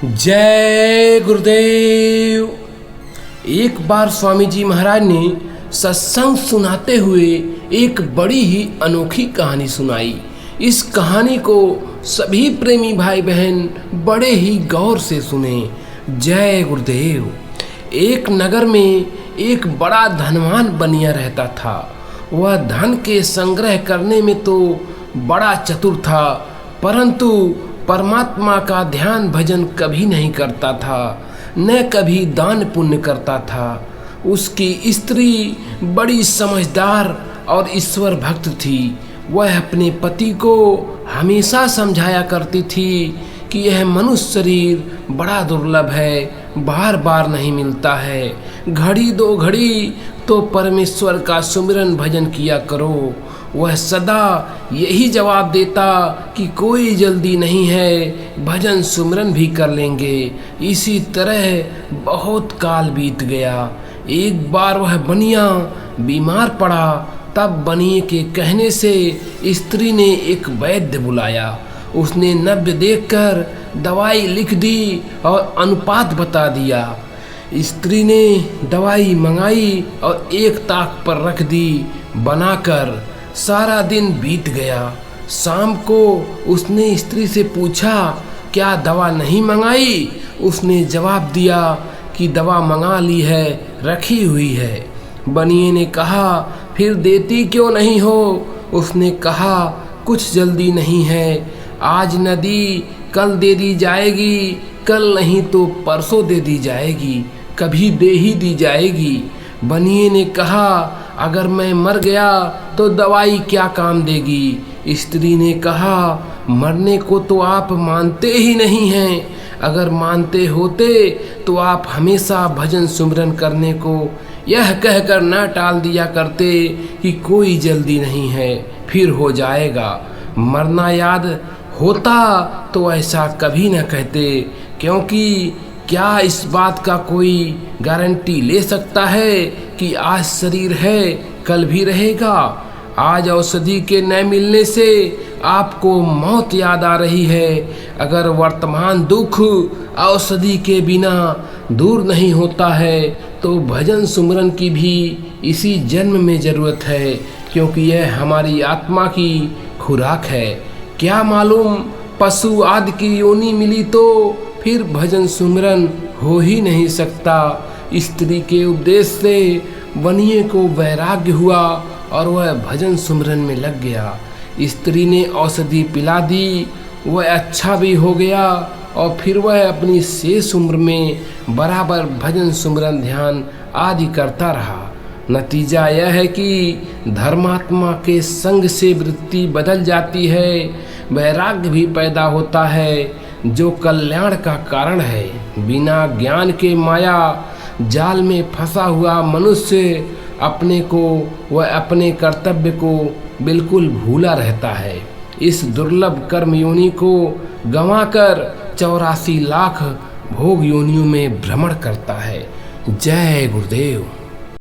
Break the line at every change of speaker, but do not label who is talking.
जय गुरुदेव। एक बार स्वामी जी महाराज ने सत्संग सुनाते हुए एक बड़ी ही अनोखी कहानी सुनाई। इस कहानी को सभी प्रेमी भाई बहन बड़े ही गौर से सुने। जय गुरुदेव। एक नगर में एक बड़ा धनवान बनिया रहता था। वह धन के संग्रह करने में तो बड़ा चतुर था, परंतु परमात्मा का ध्यान भजन कभी नहीं करता था, न कभी दान पुण्य करता था। उसकी स्त्री बड़ी समझदार और ईश्वर भक्त थी। वह अपने पति को हमेशा समझाया करती थी कि यह मनुष्य शरीर बड़ा दुर्लभ है, बार बार नहीं मिलता है। घड़ी दो घड़ी तो परमेश्वर का सुमिरन भजन किया करो। वह सदा यही जवाब देता कि कोई जल्दी नहीं है, भजन सुमिरन भी कर लेंगे। इसी तरह बहुत काल बीत गया। एक बार वह बनिया बीमार पड़ा। तब बनिए के कहने से स्त्री ने एक वैद्य बुलाया। उसने नब्य देखकर दवाई लिख दी और अनुपात बता दिया। स्त्री ने दवाई मंगाई और एक ताक पर रख दी बनाकर। सारा दिन बीत गया। शाम को उसने स्त्री से पूछा, क्या दवा नहीं मंगाई? उसने जवाब दिया कि दवा मंगा ली है, रखी हुई है। बनिए ने कहा, फिर देती क्यों नहीं हो? उसने कहा, कुछ जल्दी नहीं है, आज न दी कल दे दी जाएगी, कल नहीं तो परसों दे दी जाएगी, कभी दे ही दी जाएगी। बनिए ने कहा, अगर मैं मर गया तो दवाई क्या काम देगी? स्त्री ने कहा, मरने को तो आप मानते ही नहीं हैं। अगर मानते होते तो आप हमेशा भजन सुमिरन करने को यह कहकर न टाल दिया करते कि कोई जल्दी नहीं है, फिर हो जाएगा। मरना याद होता तो ऐसा कभी न कहते, क्योंकि क्या इस बात का कोई गारंटी ले सकता है कि आज शरीर है कल भी रहेगा? आज औषधि के न मिलने से आपको मौत याद आ रही है। अगर वर्तमान दुख औषधि के बिना दूर नहीं होता है तो भजन सुमिरन की भी इसी जन्म में ज़रूरत है, क्योंकि यह हमारी आत्मा की खुराक है। क्या मालूम पशु आदि की योनि मिली तो फिर भजन सुमिरन हो ही नहीं सकता। स्त्री के उपदेश से बनिए को वैराग्य हुआ और वह भजन सुमिरन में लग गया। स्त्री ने औषधि पिला दी, वह अच्छा भी हो गया और फिर वह अपनी शेष उम्र में बराबर भजन सुमिरन ध्यान आदि करता रहा। नतीजा यह है कि धर्मात्मा के संग से वृत्ति बदल जाती है, वैराग्य भी पैदा होता है, जो कल्याण का कारण है। बिना ज्ञान के माया जाल में फंसा हुआ मनुष्य अपने को व अपने कर्तव्य को बिल्कुल भूला रहता है। इस दुर्लभ कर्म योनि को गंवाकर 84 लाख भोग योनियों में भ्रमण करता है। जय गुरुदेव।